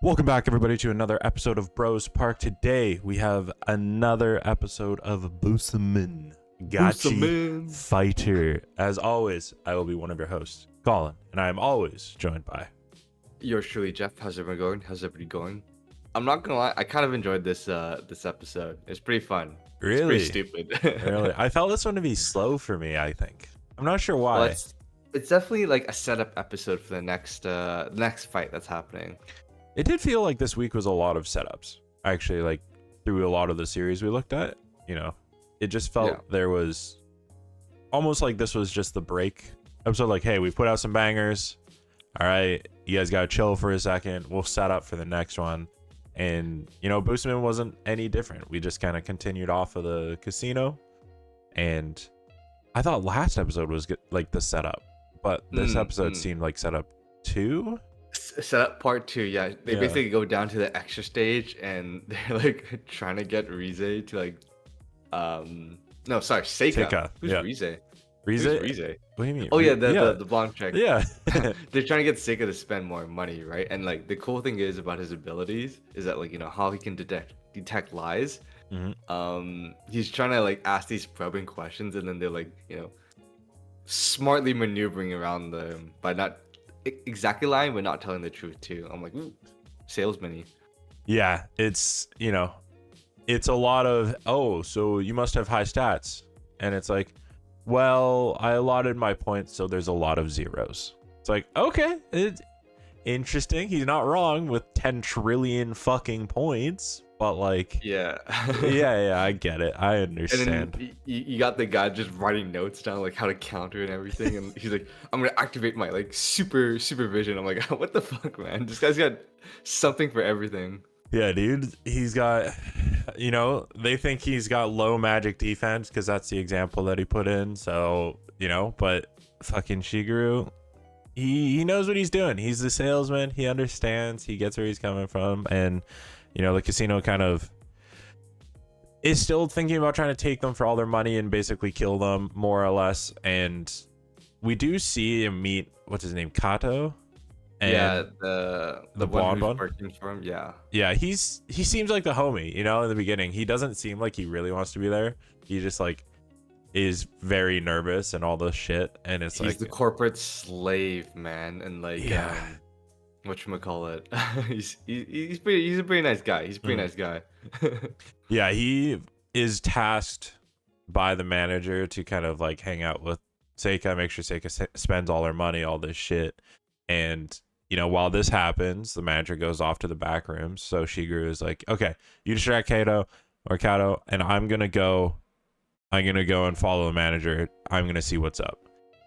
Welcome back, everybody, to another episode of Bros Park. Today, we have another episode of Busamen, Gachi Busamen. Fighter. As always, I will be one of your hosts, Colin, and I am always joined by... Yours truly, Jeff. How's everyone going? How's everybody going? I'm not gonna lie, I kind of enjoyed this episode. It's pretty fun. Really? It's pretty stupid. Really? I felt this one to be slow for me, I think. I'm not sure why. Well, it's definitely like a setup episode for the next fight that's happening. It did feel like this week was a lot of setups. Actually, like, through a lot of the series we looked at, you know, it just felt there was almost like this was just the break episode. Like, hey, we put out some bangers. All right, you guys got to chill for a second. We'll set up for the next one. And, you know, Busamen wasn't any different. We just kind of continued off of the casino. And I thought last episode was like the setup. But this episode seemed like setup 2. Setup part 2, yeah. They basically go down to the extra stage and they're like trying to get Rize to like, no, sorry, Seika. Who's Rize? Rize? Who's Rize? What do you mean? Oh yeah, the blonde chick. Yeah. They're trying to get Seika to spend more money, right? And like the cool thing is about his abilities is that, like, you know, how he can detect lies. He's trying to like ask these probing questions, and then they're like, you know, smartly maneuvering around them by not exactly lying but not telling the truth too. I'm like, ooh, salesman-y. Yeah, it's, you know, it's a lot of, oh, so you must have high stats. And it's like, well, I allotted my points, so there's a lot of zeros. It's like, okay, it's interesting. He's not wrong with 10 trillion fucking points. But like, yeah, I get it. I understand. And then you got the guy just writing notes down, like how to counter and everything. And he's like, I'm gonna activate my like supervision. I'm like, what the fuck, man? This guy's got something for everything. Yeah, dude. He's got, you know, they think he's got low magic defense because that's the example that he put in. So, you know, but fucking Shigeru, he knows what he's doing. He's the salesman. He understands. He gets where he's coming from. And, you know, the casino kind of is still thinking about trying to take them for all their money and basically kill them, more or less. And we do see him meet, what's his name, Kato? And yeah, the blonde one. Working for him. Yeah, he seems like the homie, you know, in the beginning. He doesn't seem like he really wants to be there. He just like is very nervous and all this shit. And it's he's like the corporate slave, man. And like, whatchamacallit? he's a pretty nice guy. He's a pretty nice guy. Yeah, he is tasked by the manager to kind of like hang out with Seika, make sure Seika spends all her money, all this shit. And, you know, while this happens, the manager goes off to the back room. So Shigeru is like, okay, you distract Kato, and I'm gonna go and follow the manager. I'm gonna see what's up.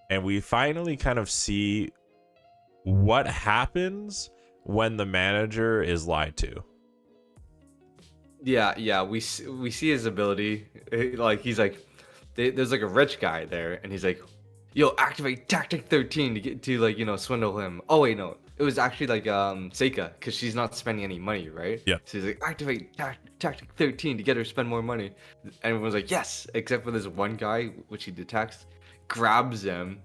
And we finally kind of see what happens when the manager is lied to. Yeah, we see his ability. Like, he's like, there's like a rich guy there, and he's like, yo, activate tactic 13 to get to, like, you know, swindle him. Oh wait, no, it was actually like Seika, because she's not spending any money, right? Yeah. So he's like, activate tactic 13 to get her to spend more money. And everyone's like, yes, except for this one guy, which he detects, grabs him.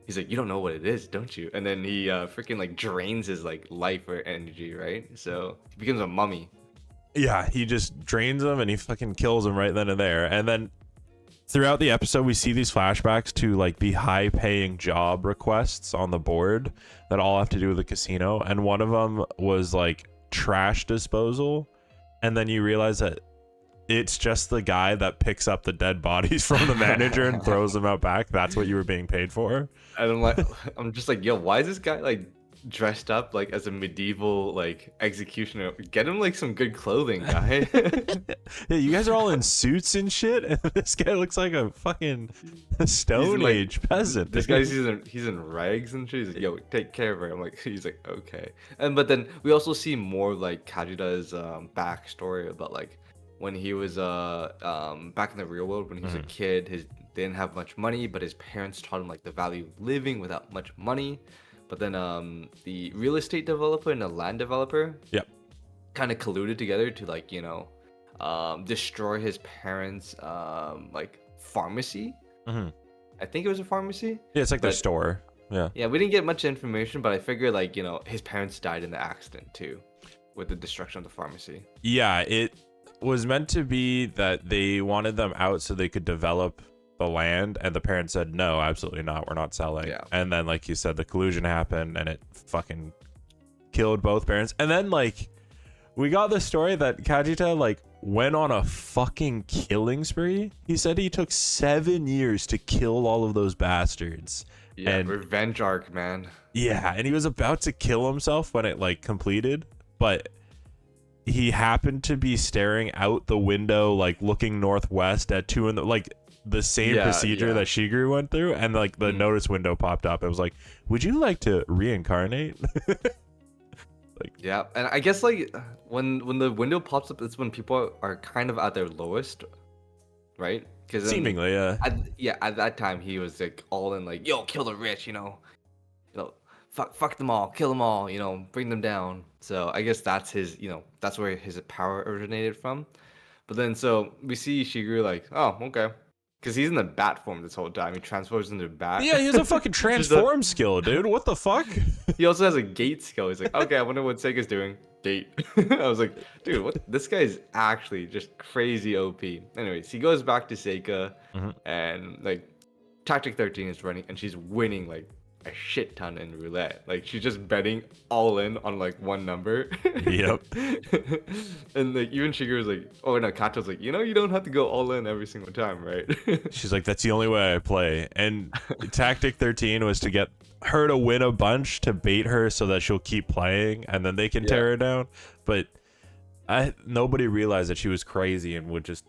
He's like, you don't know what it is, don't you? And then he freaking like drains his like life or energy, right? So he becomes a mummy. Yeah, he just drains him and he fucking kills him right then and there. And then throughout the episode, we see these flashbacks to like the high-paying job requests on the board that all have to do with the casino. And one of them was like trash disposal. And then you realize that it's just the guy that picks up the dead bodies from the manager and throws them out back. That's what you were being paid for. And I'm just like, yo, why is this guy like dressed up like as a medieval like executioner? Get him like some good clothing, guy. Yeah, you guys are all in suits and shit, and this guy looks like a fucking Stone Age peasant. This guy's he's in rags and shit. He's like, yo, take care of her. I'm like, he's like, okay. But then we also see more like Kajida's backstory about like when he was back in the real world when he was a kid. They didn't have much money, but his parents taught him like the value of living without much money. But then the real estate developer and the land developer kind of colluded together to, like, you know, destroy his parents' like pharmacy. I think it was a pharmacy. Yeah, it's like their store. Yeah. Yeah, we didn't get much information, but I figured, like, you know, his parents died in the accident too. with the destruction of the pharmacy. Yeah, it was meant to be that they wanted them out so they could develop the land, and the parents said no, absolutely not, we're not selling. Yeah. And then, like you said, the collusion happened and it fucking killed both parents. And then, like, we got the story that Kajita, like, went on a fucking killing spree. He said he took 7 years to kill all of those bastards. Yeah, and revenge arc, man. yeah, and he was about to kill himself when it, like, completed, but he happened to be staring out the window, like, looking northwest at 2 in the, like, the same procedure that Shigeru went through, and, like, the notice window popped up. It was like, would you like to reincarnate? Like, yeah, and I guess, like, when the window pops up, it's when people are kind of at their lowest, right? Because seemingly, at that time he was like all in, like, yo, kill the rich, fuck them all, kill them all, bring them down. So I guess that's his, that's where his power originated from. But then so we see Shigeru like, oh, okay. Because he's in the bat form this whole time. He transforms into a bat. Yeah, he has a fucking transform skill, dude. What the fuck? He also has a gate skill. He's like, okay, I wonder what Seika's doing. Gate. I was like, dude, what? This guy is actually just crazy OP. Anyways, he goes back to Seika, and, like, Tactic 13 is running, and she's winning, like, a shit ton in roulette. Like, she's just betting all in on, like, one number. Yep. And, like, even Shigeru's like, oh no, Kato's like, you don't have to go all in every single time, right? She's like, that's the only way I play. And Tactic 13 was to get her to win a bunch to bait her so that she'll keep playing, and then they can tear her down. But nobody realized that she was crazy and would just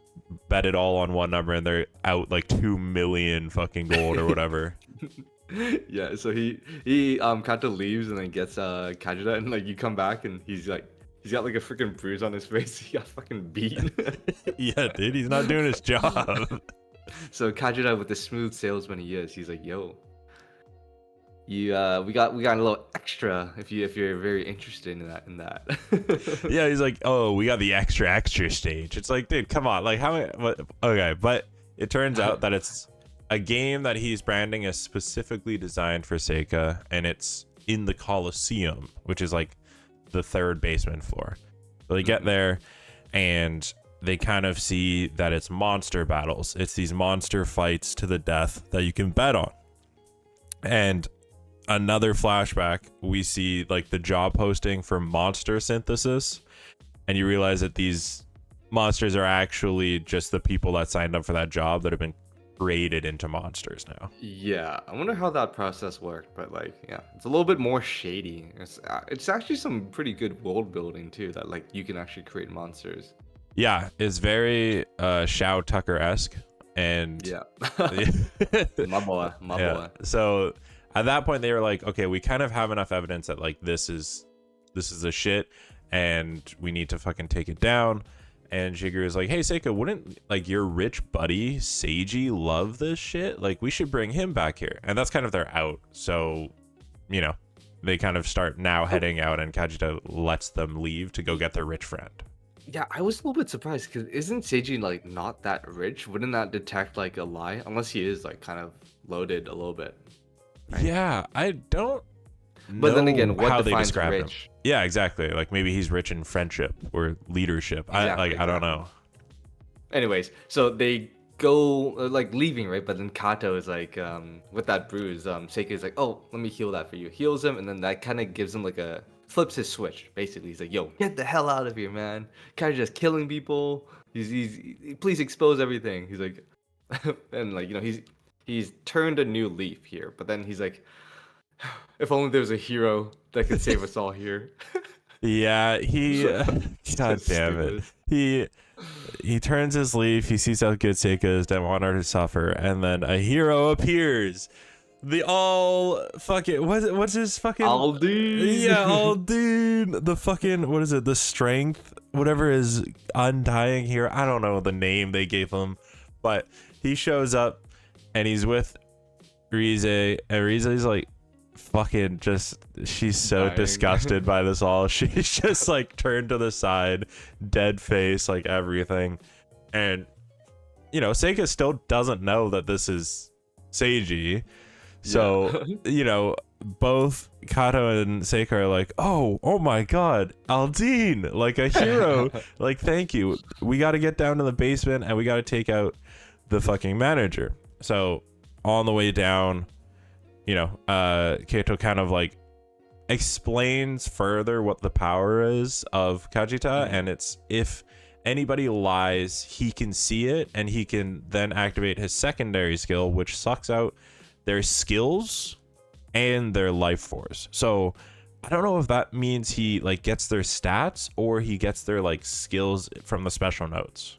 bet it all on one number, and they're out like 2 million fucking gold or whatever. Yeah, so he Kato leaves and then gets Kajita, and, like, you come back and he's got like a freaking bruise on his face. He got fucking beaten. Yeah, dude, he's not doing his job. So Kajita, with the smooth salesman he is, he's like, yo, we got a little extra if you're very interested in that. Yeah, he's like, oh, we got the extra stage. It's like, dude, come on, like, okay, but it turns out that it's a game that he's branding as specifically designed for Seika, and it's in the Coliseum, which is like the third basement floor. So they get there, and they kind of see that it's monster battles. It's these monster fights to the death that you can bet on. And another flashback, we see, like, the job posting for monster synthesis, and you realize that these monsters are actually just the people that signed up for that job that have been created into monsters now. Yeah, I wonder how that process worked, but, like, yeah, it's a little bit more shady. It's actually some pretty good world building too, that, like, you can actually create monsters. Yeah, it's very Shao Tucker-esque, and yeah. my boy. So at that point they were like, okay, we kind of have enough evidence that, like, this is a shit and we need to fucking take it down. And Shigeru is like, hey, Seika, wouldn't, like, your rich buddy Seiji love this shit? Like, we should bring him back here. And that's kind of their out. So, they kind of start now heading out, and Kajita lets them leave to go get their rich friend. Yeah, I was a little bit surprised, because isn't Seiji, like, not that rich? Wouldn't that detect, like, a lie? Unless he is, like, kind of loaded a little bit. Right? Yeah, I don't know. But then again, what how defines they describe rich? Him. Yeah, exactly. Like, maybe he's rich in friendship or leadership. Exactly, I don't know. Anyways, so they go, like, leaving, right? But then Kato is like, with that bruise, Seika is like, oh, let me heal that for you. Heals him, and then that kind of gives him, like, flips his switch. Basically, he's like, yo, get the hell out of here, man. Kind of just killing people. Please expose everything. He's like, and, like, he's turned a new leaf here. But then he's like, if only there was a hero that could save us all here. Yeah, God damn it. He turns his leaf, he sees how good Seika is, don't want her to suffer, and then a hero appears. What's his fucking Aldine? Yeah, Aldine. The fucking, what is it? The strength, whatever is undying here. I don't know the name they gave him, but he shows up and he's with Rize, and Rize's like, fucking just, she's so dying. Disgusted by this all. She's just like turned to the side, dead face, like everything. And Seika still doesn't know that this is Seiji. So both Kato and Seika are like, oh my god, Aldine, like a hero. Like, thank you. We got to get down to the basement and we got to take out the fucking manager. So on the way down, you know, Kato kind of like explains further what the power is of Kajita, and it's if anybody lies, he can see it and he can then activate his secondary skill, which sucks out their skills and their life force. So I don't know if that means he like gets their stats or he gets their like skills from the special notes.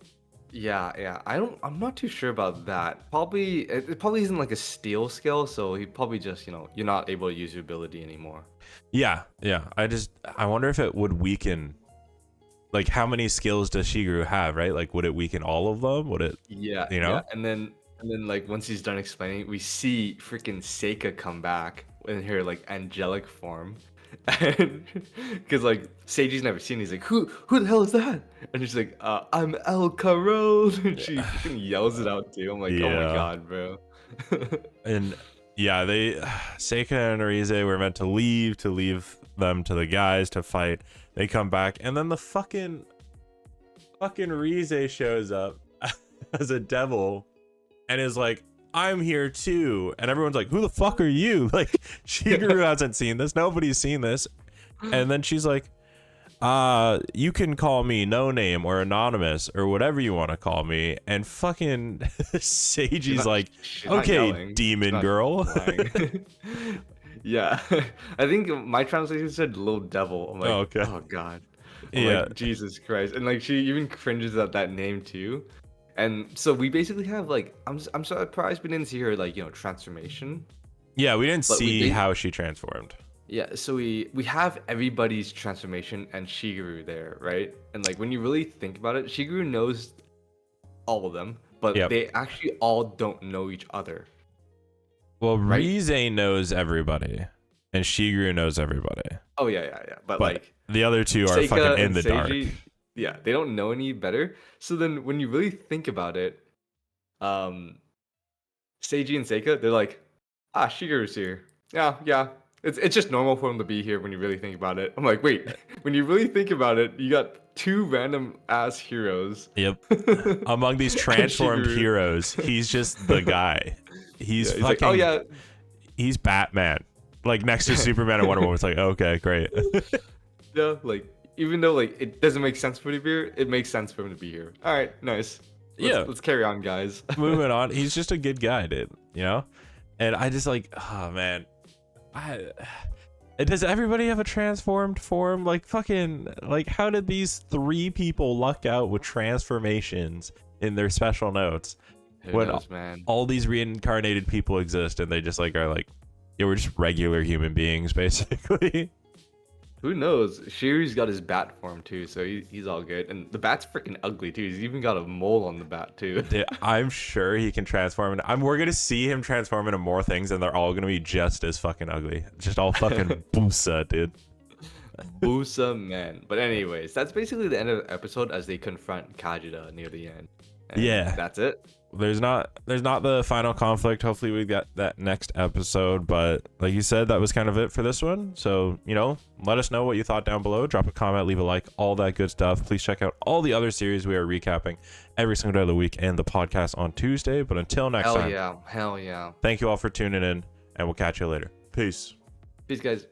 Yeah. I'm not too sure about that. It probably isn't like a steal skill, so he probably just, you know, you're not able to use your ability anymore. Yeah. I wonder if it would weaken, like, how many skills does Shigeru have, right? Like, would it weaken all of them? Would it, Yeah, you know? yeah. And then like once he's done explaining, we see freaking Seika come back in her like angelic form. And because like Seiji's never seen it, he's like, who the hell is that? And she's like, I'm El Carol. And she freaking yells it out too. I'm like, oh my Yeah. god, bro. And yeah, Seika and Arize were meant to leave them to the guys to fight. They come back, and then the fucking Rize shows up as a devil and is like, I'm here too. And everyone's like, who the fuck are you? Like, Shigeru hasn't seen this. Nobody's seen this. And then she's like, you can call me No Name or Anonymous or whatever you want to call me. And fucking Seiji's like, okay, demon girl. Yeah. I think my translation said little devil. I'm like, okay. Oh god. Like, Jesus Christ. And like she even cringes at that name too. And so we basically have like I'm surprised we didn't see her like, you know, transformation. Yeah, we didn't see how she transformed. Yeah, so we have everybody's transformation and Shigeru there, right? And like when you really think about it, Shigeru knows all of them, but they actually all don't know each other. Well, right? Rize knows everybody, and Shigeru knows everybody. Oh yeah. But like the other two are Seika fucking in the Seiji, dark. Yeah, they don't know any better. So then when you really think about it, Seiji and Seika, they're like, Shigeru's here. Yeah. It's just normal for him to be here when you really think about it. I'm like, wait, when you really think about it, you got two random ass heroes. Yep. Among these transformed heroes, he's just the guy. He's fucking, like, oh yeah. He's Batman. Like next to Superman and Wonder Woman. It's like, okay, great. Yeah, like even though like it doesn't make sense for him to be here, it makes sense for him to be here. All right, nice. Let's carry on, guys. Moving on. He's just a good guy, dude. You know? And I just like, oh man. Does everybody have a transformed form? Like fucking, like how did these three people luck out with transformations in their special notes? Who knows, man? All these reincarnated people exist and they just like are like, yeah, we're just regular human beings basically. Who knows? Shiri's got his bat form too, so he's all good. And the bat's freaking ugly too. He's even got a mole on the bat too. Dude, I'm sure he can transform. We're gonna see him transform into more things, and they're all gonna be just as fucking ugly. Just all fucking Busa, dude. Busamen. But anyways, that's basically the end of the episode as they confront Kajita near the end. And yeah, that's it. There's not the final conflict. Hopefully we get that next episode, but like you said, that was kind of it for this one. So, you know, let us know what you thought down below. Drop a comment, leave a like, all that good stuff. Please check out all the other series we are recapping every single day of the week and the podcast on Tuesday. But until next time, Hell yeah. thank you all for tuning in, and we'll catch you later. Peace. Peace, guys.